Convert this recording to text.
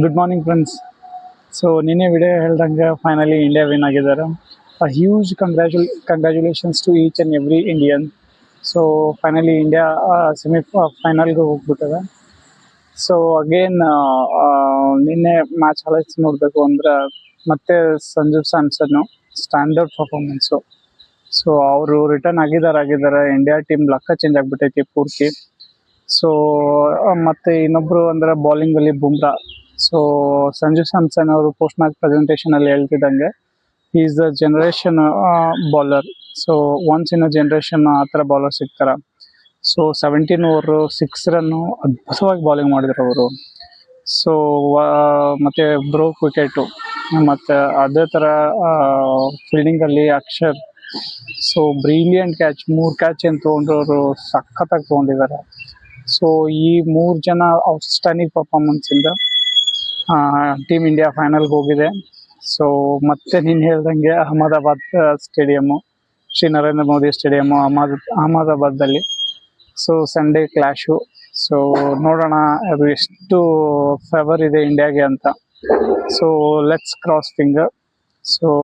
Good morning friends. So ನಿನ್ನೆ video ಹೇಳ್ದಂಗೆ finally India win ಆಗಿದ್ದಾರೆ. Huge congratulations to each and every Indian. So finally India ಫೈನಲ್ಗೆ ಹೋಗ್ಬಿಟ್ಟಿದೆ. So again ನಿನ್ನೆ match highlights ನೋಡಬೇಕು ಅಂದರೆ ಮತ್ತೆ ಸಂಜು ಸ್ಯಾಮ್ಸನ್ನು ಸ್ಟ್ಯಾಂಡರ್ಡ್ ಪರ್ಫಾರ್ಮೆನ್ಸು. ಸೊ ಅವರು ರಿಟರ್ನ್ ಆಗಿದ್ದಾರೆ. ಇಂಡಿಯಾ ಟೀಮ್ ಲಕ್ಕ ಚೇಂಜ್ ಆಗಿಬಿಟ್ಟೈತಿ ಪೂರ್ತಿ. ಸೊ ಮತ್ತು ಇನ್ನೊಬ್ಬರು ಅಂದರೆ ಬೌಲಿಂಗಲ್ಲಿ ಬುಮ್ರಾ. ಸೊ ಸಂಜು ಸ್ಯಾಮ್ಸನ್ ಅವರು ಪೋಸ್ಟ್ ಮ್ಯಾಚ್ ಪ್ರೆಸೆಂಟೇಷನಲ್ಲಿ ಹೇಳ್ತಿದ್ದಂಗೆ is the generation bowler. So once in a generation ಆ ಥರ ಬೌಲರ್ ಸಿಗ್ತಾರೆ. ಸೊ 17 ಓವರು 6 ರನ್ನು ಅದ್ಭುತವಾಗಿ ಬೌಲಿಂಗ್ ಮಾಡಿದ್ರು ಅವರು. ಸೊ ಮತ್ತು ಬ್ರೋಕ್ ವಿಕೆಟು, ಮತ್ತು ಅದೇ ಥರ ಫೀಲ್ಡಿಂಗಲ್ಲಿ Akshar. So brilliant catch, 3 catch ಏನು ತೊಗೊಂಡ್ರು ಅವರು, ಸಖತ್ತಾಗಿ ತೊಗೊಂಡಿದ್ದಾರೆ. ಸೊ ಈ 3 ಜನ ಔಟ್ಸ್ಟ್ಯಾಂಡಿಂಗ್ ಪರ್ಫಾರ್ಮೆನ್ಸಿಂದ ಟೀಮ್ ಇಂಡಿಯಾ ಫೈನಲ್ಗೆ ಹೋಗಿದೆ. ಸೊ ಮತ್ತೆ ನೀನು ಹೇಳ್ದಂಗೆ ಅಹಮದಾಬಾದ್ ಸ್ಟೇಡಿಯಮ್ಮು, ಶ್ರೀ ನರೇಂದ್ರ ಮೋದಿ ಸ್ಟೇಡಿಯಮ್ಮು ಅಹಮದಾಬಾದಲ್ಲಿ. So Sunday clash. ಸೊ ನೋಡೋಣ ಅದು ಎಷ್ಟು ಫೇವರ್ ಇದೆ ಇಂಡಿಯಾಗೆ ಅಂತ. So let's cross finger. So